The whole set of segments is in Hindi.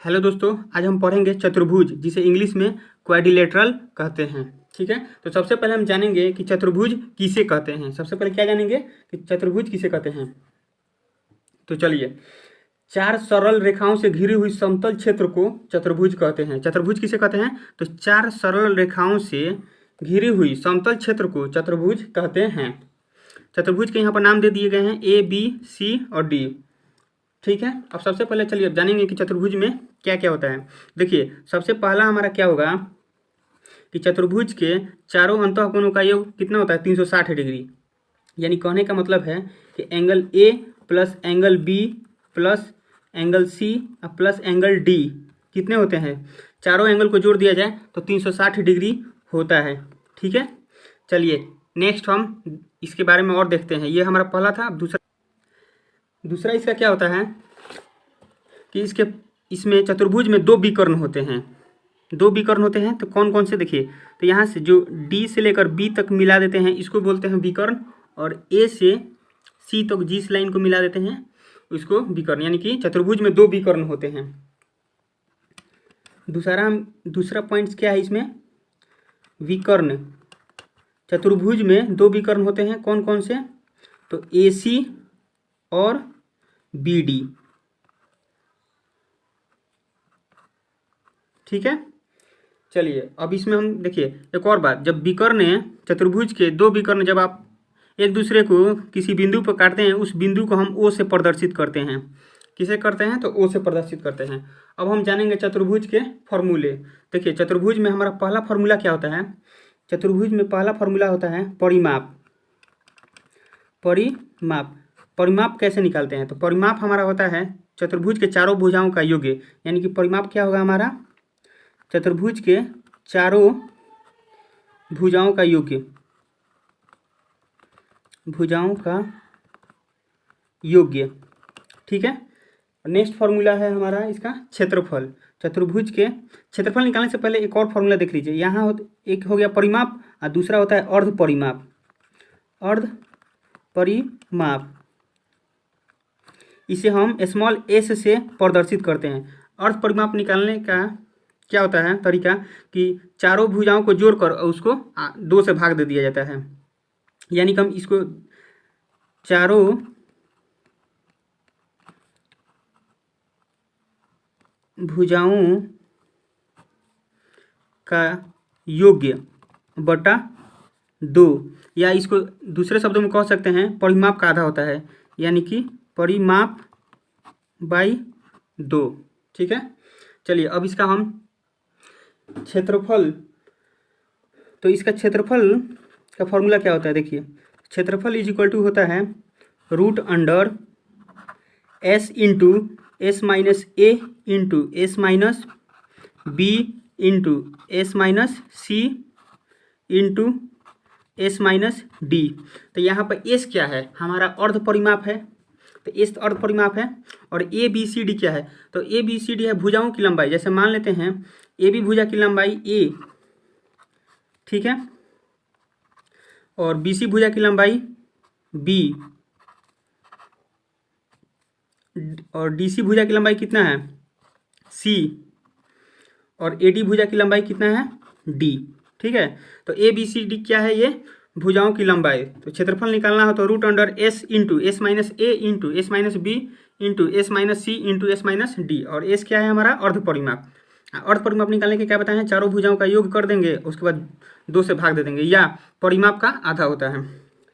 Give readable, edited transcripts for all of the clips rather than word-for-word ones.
हेलो दोस्तों, आज हम पढ़ेंगे चतुर्भुज, जिसे इंग्लिश में क्वाड्रिलेटरल कहते हैं। ठीक है, तो सबसे पहले हम जानेंगे कि चतुर्भुज किसे कहते हैं। सबसे पहले क्या जानेंगे कि चतुर्भुज किसे कहते हैं। तो चलिए, चार सरल रेखाओं से घिरी हुई समतल क्षेत्र को चतुर्भुज कहते हैं। चतुर्भुज किसे कहते हैं? तो चार सरल रेखाओं से घिरी हुई समतल क्षेत्र को चतुर्भुज कहते हैं। चतुर्भुज के यहाँ पर नाम दे दिए गए हैं A, B, C और D। ठीक है, अब सबसे पहले चलिए अब जानेंगे कि चतुर्भुज में क्या क्या होता है। देखिए, सबसे पहला हमारा क्या होगा कि चतुर्भुज के चारों अंतःकोणों का योग कितना होता है? 360 डिग्री। यानी कहने का मतलब है कि angle A plus angle B plus angle C plus angle D कितने होते हैं? चारों एंगल को जोड़ दिया जाए तो 360 डिग्री होता है। ठीक है, चलिए नेक्स्ट हम इसके बारे में और देखते हैं। ये हमारा पहला था। अब दूसरा इसका क्या होता है कि इसमें चतुर्भुज में दो विकर्ण होते हैं। दो विकर्ण होते हैं तो कौन कौन से? देखिए, तो यहाँ से जो डी से लेकर बी तक मिला देते हैं, इसको बोलते हैं विकर्ण। और ए से सी तक जिस लाइन को मिला देते हैं उसको विकर्ण। यानी कि चतुर्भुज में दो विकर्ण होते हैं। दूसरा पॉइंट क्या है इसमें? विकर्ण। चतुर्भुज में दो विकर्ण होते हैं, कौन कौन से? तो ए सी और बी डी। ठीक है, चलिए अब इसमें हम देखिए एक और बात। जब विकर्ण चतुर्भुज के दो विकर्ण जब आप एक दूसरे को किसी बिंदु पर काटते हैं, उस बिंदु को हम ओ से प्रदर्शित करते हैं। किसे करते हैं? तो ओ से प्रदर्शित करते हैं। अब हम जानेंगे चतुर्भुज के फॉर्मूले। देखिए, चतुर्भुज में हमारा पहला फॉर्मूला क्या होता है? चतुर्भुज में पहला फॉर्मूला होता है परिमाप। परिमाप कैसे निकालते हैं? तो परिमाप हमारा होता है चतुर्भुज के चारों भुजाओं का योग। यानी कि परिमाप क्या होगा हमारा? चतुर्भुज के चारों भुजाओं का योग। ठीक है, नेक्स्ट फॉर्मूला है हमारा इसका क्षेत्रफल। चतुर्भुज के क्षेत्रफल निकालने से पहले एक और फॉर्मूला देख लीजिए। यहाँ एक हो गया परिमाप और दूसरा होता है अर्ध परिमाप। इसे हम स्मॉल एस से प्रदर्शित करते हैं। अर्ध परिमाप निकालने का क्या होता है तरीका कि चारों भुजाओं को जोड़कर उसको 2 से भाग दे दिया जाता है। यानी कि हम इसको चारों भुजाओं का योग बटा 2, या इसको दूसरे शब्दों में कह सकते हैं परिमाप का आधा होता है। यानी कि परिमाप बाई 2। ठीक है, चलिए अब इसका हम क्षेत्रफल। तो इसका क्षेत्रफल का फॉर्मूला क्या होता है? देखिए, क्षेत्रफल इज इक्वल टू होता है root under S into S minus A into S minus B into S minus C into S minus D. तो यहाँ पर एस क्या है? हमारा अर्ध परिमाप है। तो एस अर्ध परिमाप है। और ए बी सी डी क्या है? तो ए बी सी डी है भुजाओं की लंबाई। जैसे मान लेते हैं ए बी भुजा की लंबाई ए, ठीक है, और बी सी भुजा की लंबाई बी, और डी सी भुजा की लंबाई कितना है? सी, और ए डी भुजा की लंबाई कितना है? डी। ठीक है, तो ए बी सी डी क्या है? ये भुजाओं की लंबाई। तो क्षेत्रफल निकालना हो तो root under S into S minus A into S minus B into S minus C into S minus D. और एस क्या है हमारा? अर्ध परिमाप। अर्ध परिमाप निकालने के क्या बताए हैं? चारों भुजाओं का योग कर देंगे, उसके बाद 2 से भाग दे देंगे, या परिमाप का आधा होता है।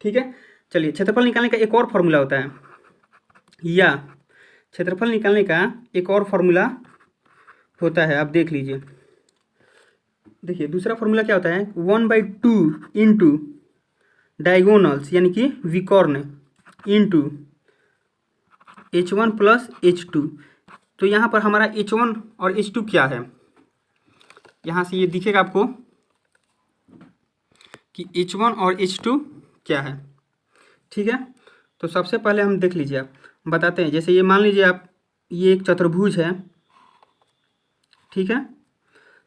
ठीक है, चलिए क्षेत्रफल निकालने का एक और फॉर्मूला होता है, या क्षेत्रफल निकालने का एक और फॉर्मूला होता है। आप देख लीजिए। देखिए, दूसरा फॉर्मूला क्या होता है? 1/2 इंटू डायगोनल्स यानी कि विकर्ण इंटू H1 प्लस H2। तो यहाँ पर हमारा H1 और H2 क्या है? यहाँ से ये दिखेगा आपको कि H1 और H2 क्या है। ठीक है, तो सबसे पहले हम देख लीजिए, आप बताते हैं। जैसे ये मान लीजिए आप, ये एक चतुर्भुज है, ठीक है,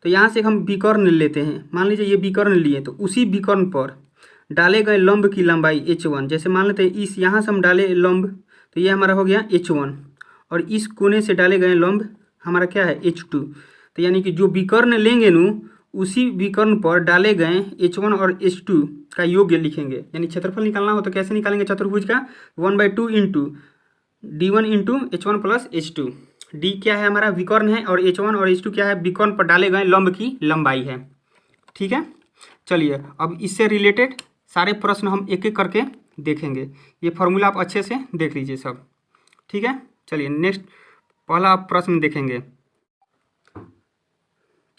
तो यहाँ से हम विकर्ण लेते हैं। मान लीजिए ये विकर्ण लिए, तो उसी विकर्ण पर डाले गए लंब की लंबाई H1। जैसे मान लेते हैं इस यहाँ से हम डाले लंब, तो ये हमारा हो गया H1, और इस कोने से डाले गए लंब हमारा क्या है H2। तो यानी कि जो विकर्ण लेंगे नु उसी विकर्ण पर डाले गए H1 और H2 का योग लिखेंगे। यानी क्षेत्रफल निकालना हो तो कैसे निकालेंगे चतुर्भुज का, 1/2 into D1 into H1 plus H2। D क्या है हमारा विकर्ण है और H1 और H2 क्या है विकर्ण पर डाले गए लंब की लंबाई है। ठीक है, चलिए अब इससे रिलेटेड सारे प्रश्न हम एक एक करके देखेंगे। ये फॉर्मूला आप अच्छे से देख लीजिए सब। ठीक है, चलिए नेक्स्ट पहला प्रश्न देखेंगे।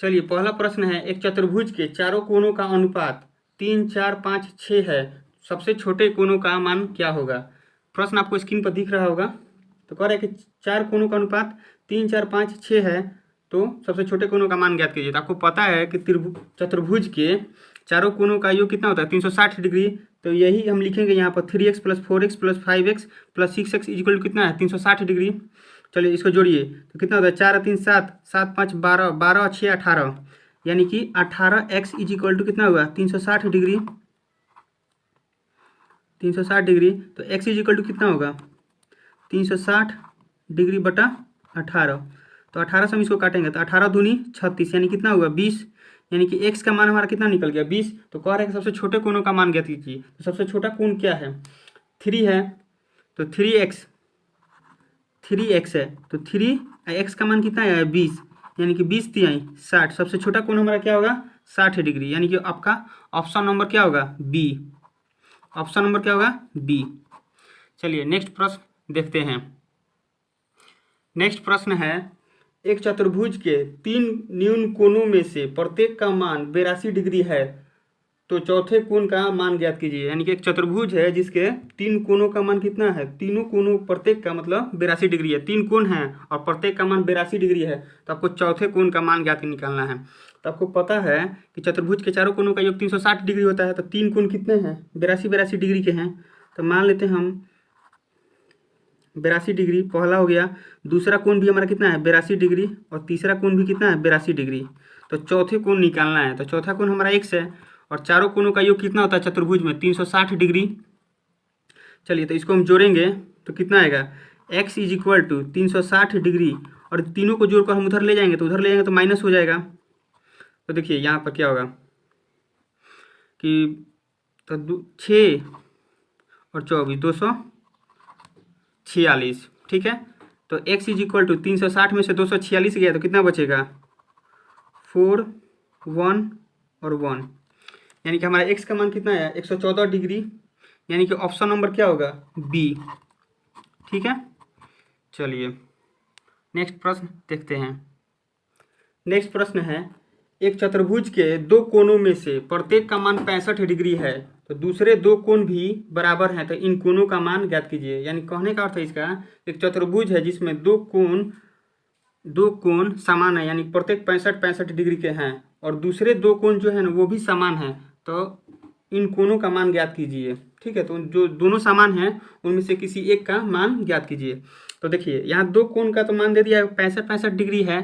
चलिए पहला प्रश्न है, एक चतुर्भुज के चारों कोणों का अनुपात 3, 4, 5, 6 है। सबसे छोटे कोणों का मान क्या होगा। प्रश्न आपको स्क्रीन पर दिख रहा होगा। तो कह रहे हैं कि चार कोणों का अनुपात 3, 4, 5, 6 है, तो सबसे छोटे कोणों का मान ज्ञात कीजिए। तो आपको पता है कि चतुर्भुज के चारों कोणों का योग कितना होता है 360 डिग्री। तो यही हम लिखेंगे यहाँ पर 3x plus 4x plus 5x plus 6x equal to कितना है 360 डिग्री। चलिए इसको जोड़िए तो कितना होता है 4 3 7 7 5 12 12 6 18, यानी कि 18x इक्वल टू कितना होगा 360 डिग्री। 360 डिग्री तो x इक्वल टू कितना होगा 360 डिग्री बटा 18। तो 18 से हम इसको काटेंगे तो 18 दूनी 36, यानी कितना हुआ 20, यानी कि x का मान हमारा कितना निकल गया 20। तो कह रहे हैं कि सबसे छोटे कोणों का मान ज्ञात कीजिए। तो सबसे छोटा कोण क्या है 3 है, तो 3x है, तो 3x का मान कितना है 20, यानी कि 20 तिहाई 60। सबसे छोटा कोण हमारा क्या होगा 60 डिग्री, यानी कि आपका ऑप्शन नंबर क्या होगा बी। ऑप्शन नंबर क्या होगा बी। चलिए नेक्स्ट प्रश्न देखते हैं। नेक्स्ट प्रश्न है, एक चतुर्भुज के 3 न्यून कोणों में से प्रत्येक का मान 82 डिग्री है, तो चौथे कोण का मान ज्ञात कीजिए। यानी कि एक चतुर्भुज है जिसके 3 कोणों का मान कितना है, तीनों कोणों प्रत्येक का मतलब 82 डिग्री है। 3 कोण हैं और प्रत्येक का मान 82 डिग्री है, तो आपको चौथे कोण का मान ज्ञात निकालना है। तो आपको पता है कि चतुर्भुज के चारों कोणों का योग 360 डिग्री होता है। तो 3 कोण कितने हैं 82 डिग्री के हैं। तो मान लेते हैं हम 82 डिग्री पहला हो गया। दूसरा कोण भी हमारा कितना है 82 डिग्री और तीसरा कोण भी कितना है 82 डिग्री। तो चौथे कोण निकालना है। तो चौथा कोण हमारा x है और चारों कोणों का योग कितना होता है चतुर्भुज में 360 डिग्री। चलिए तो इसको हम जोड़ेंगे तो कितना आएगा x इक्वल टू 360 डिग्री और तीनों को जोड़कर हम उधर ले जाएंगे तो उधर ले जाएंगे तो माइनस हो जाएगा। तो देखिए यहाँ पर क्या होगा कि तो 6 और 24 246। ठीक है, तो x इक्वल टू 360 में से 246 गया तो कितना बचेगा 4 1 और 1, यानी कि हमारा x का मान कितना है 114 डिग्री, यानी कि ऑप्शन नंबर क्या होगा बी। ठीक है, चलिए नेक्स्ट प्रश्न देखते हैं। नेक्स्ट प्रश्न है, एक चतुर्भुज के 2 कोणों में से प्रत्येक का मान 65 डिग्री है, तो दूसरे 2 कोण भी बराबर हैं, तो इन कोणों का मान ज्ञात कीजिए। यानी कहने का अर्थ है इसका एक चतुर्भुज है जिसमें 2 कोण समान है, यानी प्रत्येक 65 डिग्री के हैं और दूसरे 2 कोण जो है ना वो भी समान है, तो इन कोणों का मान ज्ञात कीजिए। ठीक है, तो जो दोनों समान हैं उनमें से किसी एक का मान ज्ञात कीजिए। तो देखिए यहाँ 2 कोण का तो मान दे दिया 65 डिग्री है,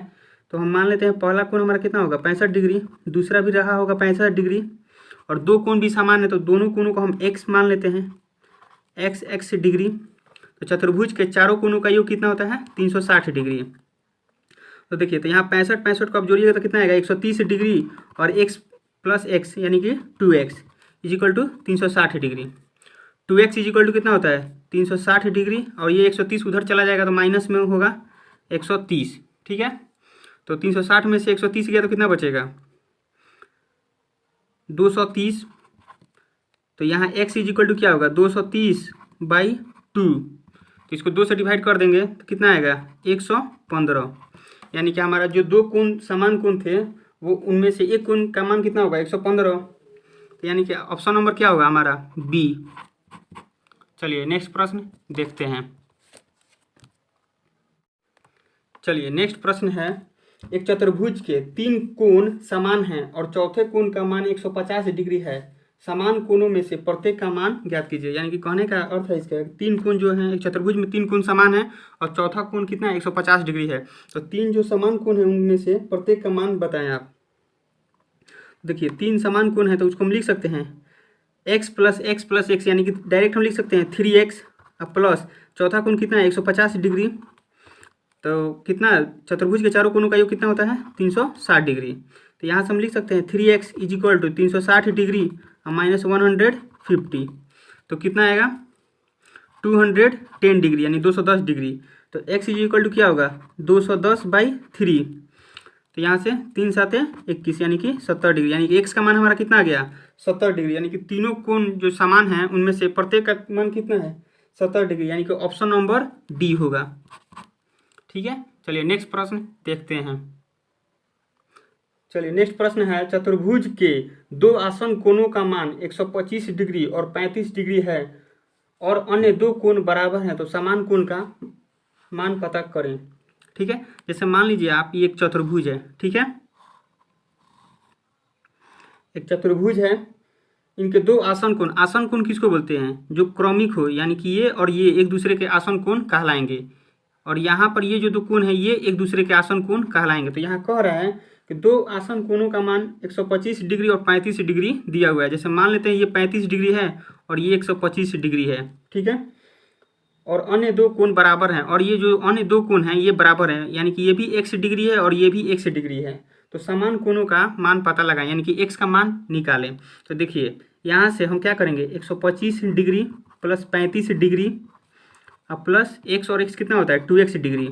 तो हम मान लेते हैं पहला कोण हमारा कितना होगा 65 डिग्री, दूसरा भी रहा होगा 65 डिग्री और 2 कोण भी समान है, तो दोनों कोणों को हम x मान लेते हैं x डिग्री। तो चतुर्भुज के चारों कोणों का योग कितना होता है 360 डिग्री। तो देखिए तो यहाँ 65 को आप जोड़िएगा तो कितना आएगा 130 डिग्री और x प्लस x यानी कि 2x equal to 360 degree. 2x equal to कितना होता है 360 डिग्री और ये 130 उधर चला जाएगा तो माइनस में होगा 130। ठीक है, तो 360 में से 130 गया तो कितना बचेगा 230। तो यहाँ x इक्वल टू क्या होगा 230/2, तो इसको 2 से डिवाइड कर देंगे तो कितना आएगा 115। यानी कि हमारा जो 2 कोण समान कोण थे वो उनमें से एक कोण का मान कितना होगा 115। तो यानी कि ऑप्शन नंबर क्या होगा हमारा बी। चलिए नेक्स्ट प्रश्न देखते हैं। चलिए नेक्स्ट प्रश्न है, एक चतुर्भुज के 3 कोण समान हैं और चौथे कोण का मान 150 डिग्री है, समान कोणों में से प्रत्येक का मान ज्ञात कीजिए। यानी कि कहने का अर्थ है इसका 3 कोण जो है एक चतुर्भुज में 3 कोण समान है और चौथा कोण कितना है 150 डिग्री है, तो 3 जो समान कोण है उनमें से प्रत्येक का मान बताएं आप। देखिए 3 समान कोण है तो उसको हम लिख सकते हैं x प्लस x, यानी कि डायरेक्ट हम लिख सकते हैं 3x प्लस चौथा कोण कितना है 150 डिग्री। तो कितना चतुर्भुज के चारों कोनों का योग कितना होता है 360 डिग्री। तो यहाँ से हम लिख सकते हैं 3x is equal to 360 degree minus 150, तो कितना आएगा 210 डिग्री यानी 210 डिग्री। तो x इज इक्वल टू क्या होगा 210/3, तो यहाँ से 3 7 21 यानी कि 70 डिग्री, यानी कि x का मान हमारा कितना आ गया 70 डिग्री, यानी कि तीनों कोण जो समान हैं उनमें से प्रत्येक का मान कितना है 70 डिग्री, यानी कि ऑप्शन नंबर डी होगा। ठीक है, चलिए नेक्स्ट प्रश्न देखते हैं। चलिए नेक्स्ट प्रश्न है, चतुर्भुज के दो आसन कोणों का मान 125 डिग्री और 35 डिग्री है और अन्य दो कोण बराबर हैं, तो समान कोण का मान पता करें। ठीक है, जैसे मान लीजिए आप ये एक चतुर्भुज है, ठीक है, एक चतुर्भुज है, इनके दो आसन कोण किसको बोलते हैं जो क्रमिक हो, यानी कि ये और ये एक दूसरे के आसन कोण कहलाएंगे, और यहाँ पर ये जो दो कोण है ये एक दूसरे के आसन कोण कहलाएंगे। तो यहाँ कह रहा है कि दो आसन कोणों का मान 125 डिग्री और 35 डिग्री दिया हुआ है। जैसे मान लेते हैं ये 35 डिग्री है और ये 125 डिग्री है, ठीक है, और अन्य दो कोण बराबर हैं, और ये जो अन्य दो कोण हैं ये बराबर हैं, यानी कि ये भी x डिग्री है और ये भी x डिग्री है। तो समान कोणों का मान पता लगाएं, यानी कि x का मान निकालें। तो देखिए यहाँ से हम क्या करेंगे 125 डिग्री प्लस 35 डिग्री अब प्लस x और x कितना होता है 2x डिग्री,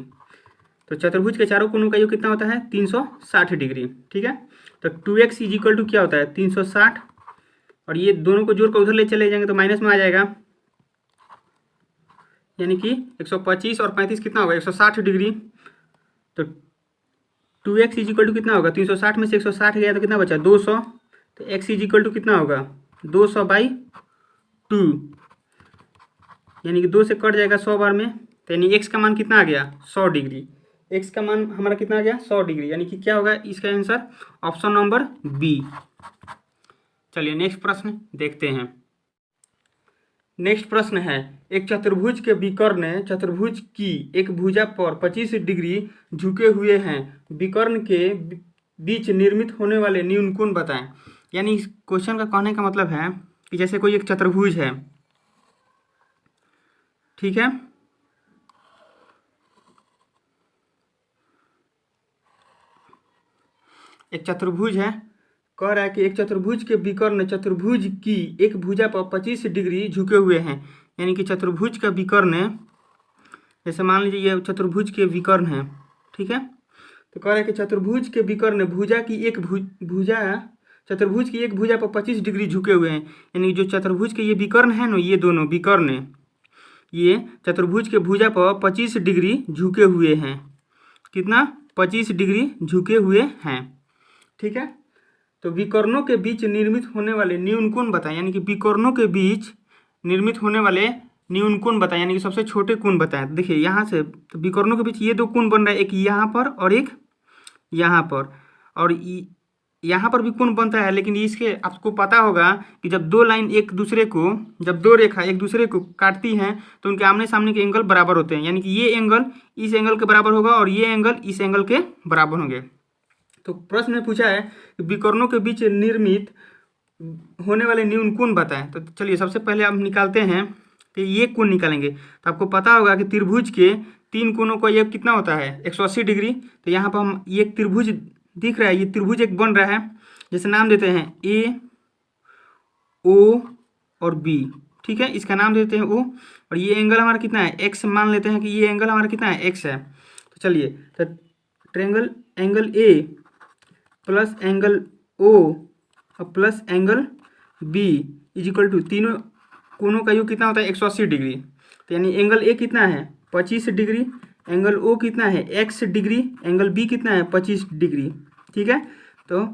तो चतुर्भुज के चारों कोणों का योग कितना होता है 360 डिग्री। ठीक है, तो 2x इज इक्वल टू क्या होता है 360, और ये दोनों को जोड़कर उधर ले चले जाएंगे तो माइनस में आ जाएगा, यानी कि 125 और 35 कितना होगा 160 डिग्री। तो 2x इज इक्वल टू कितना होगा 360 में से 160 गया तो कितना बचा 200, तो x इज इक्वल टू कितना होगा 200/2, यानी कि 2 से कट जाएगा 100 बार में, तो यानी x का मान कितना आ गया 100 डिग्री। x का मान हमारा कितना आ गया 100 डिग्री, यानी कि क्या होगा इसका आंसर ऑप्शन नंबर बी। चलिए नेक्स्ट प्रश्न देखते हैं। नेक्स्ट प्रश्न है, एक चतुर्भुज के विकर्ण चतुर्भुज की एक भुजा पर 25 डिग्री झुके हुए हैं, विकर्ण के बीच निर्मित होने वाले न्यून कोण बताएं। यानी इस क्वेश्चन का कहने का मतलब है कि जैसे कोई एक चतुर्भुज है, ठीक है, एक चतुर्भुज है, कह रहा है कि एक चतुर्भुज के विकर्ण चतुर्भुज की एक भुजा पर 25 डिग्री झुके हुए हैं, यानी कि चतुर्भुज का विकर्ण, जैसे मान लीजिए ये चतुर्भुज के विकर्ण है, ठीक है, तो कह रहा है कि चतुर्भुज के विकर्ण भुजा की एक भुजा चतुर्भुज की एक भुजा पर 25 डिग्री झुके हुए हैं, यानी जो चतुर्भुज के ये विकर्ण है ना, ये दोनों विकर्ण ये चतुर्भुज के भुजा पर 25 डिग्री झुके हुए हैं, कितना 25 डिग्री झुके हुए हैं। ठीक है, तो विकर्णों के बीच निर्मित होने वाले न्यून कोण बताएं, यानी कि विकर्णों के बीच निर्मित होने वाले न्यून कोण बताएं, यानी कि सबसे छोटे कोण बताएं। देखिए यहाँ से तो विकर्णों के बीच ये दो कोण बन रहा है, एक यहाँ पर और एक यहाँ पर, और यहाँ पर भी कोण बनता है, लेकिन इसके आपको पता होगा कि जब दो लाइन एक दूसरे को, जब दो रेखा एक दूसरे को काटती हैं तो उनके आमने सामने के एंगल बराबर होते हैं, यानी कि ये एंगल इस एंगल के बराबर होगा और ये एंगल इस एंगल के बराबर होंगे। तो प्रश्न में पूछा है कि विकर्णों के बीच निर्मित होने वाले न्यून कोण बताएं। तो चलिए सबसे पहले हम निकालते हैं कि ये कोण निकालेंगे। तो आपको पता होगा कि त्रिभुज के तीन कोणों का योग कितना होता है 180 डिग्री। तो यहाँ पर हम ये त्रिभुज दिख रहा है, ये त्रिभुज एक बन रहा है, जैसे नाम देते हैं ए ओ और बी, ठीक है, इसका नाम देते हैं ओ, और ये एंगल हमारा कितना है एक्स, मान लेते हैं कि ये एंगल हमारा कितना है एक्स है। तो चलिए तो triangle angle A plus angle O और plus angle B is equal to तीनों कोणों का योग कितना होता है 180 डिग्री। तो यानी एंगल ए कितना है 25 डिग्री, एंगल ओ कितना है x डिग्री, एंगल बी कितना है 25 डिग्री, ठीक है। तो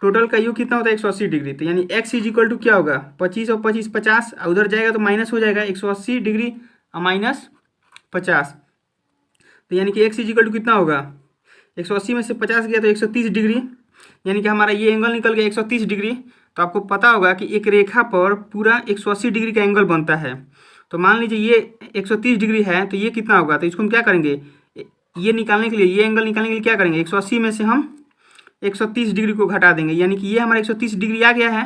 टोटल का योग कितना होता है 180 डिग्री। तो यानी x इज इक्वल टू क्या होगा 25 और 25 50, उधर जाएगा तो माइनस हो जाएगा 180 डिग्री और माइनस 50। तो यानी कि x इज इक्वल टू कितना होगा 180 में से 50 गया तो 130 डिग्री, यानी कि हमारा ये एंगल निकल गया 130 डिग्री। तो आपको पता होगा कि एक रेखा पर पूरा 180 डिग्री का एंगल बनता है। तो मान लीजिए ये 130 डिग्री है, तो ये कितना होगा, तो इसको हम क्या करेंगे, ये निकालने के लिए, ये एंगल निकालने के लिए क्या करेंगे 180 में से हम 130 डिग्री को घटा देंगे, यानी कि ये हमारा 130 डिग्री आ गया है।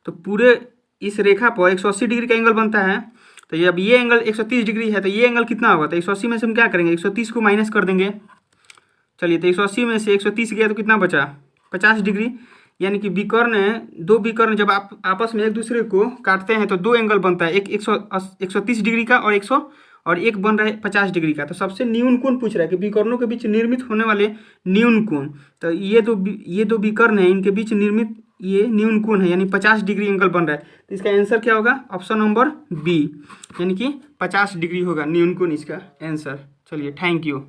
तो पूरे इस रेखा पर 180 डिग्री का एंगल बनता है। तो ये अब ये एंगल 130 डिग्री है, तो ये एंगल कितना होगा? तो 180 में से हम क्या करेंगे, 130 को माइनस कर देंगे। चलिए, तो 180 में से 130 गया तो कितना बचा? 50 डिग्री। यानी कि दो विकर्ण जब आप आपस में एक दूसरे को काटते हैं तो दो एंगल बनता है, एक 130 डिग्री का और एक बन रहा है 50 डिग्री का। तो सबसे न्यून कोण पूछ रहा है कि विकर्णों के बीच निर्मित होने वाले न्यून कोण। तो ये दो विकर्ण है, इनके बीच निर्मित ये न्यून कोण है, यानी 50 डिग्री एंगल बन रहा है। तो इसका आंसर क्या होगा? ऑप्शन नंबर बी, यानी कि 50 डिग्री होगा न्यून कोण इसका आंसर। चलिए, थैंक यू।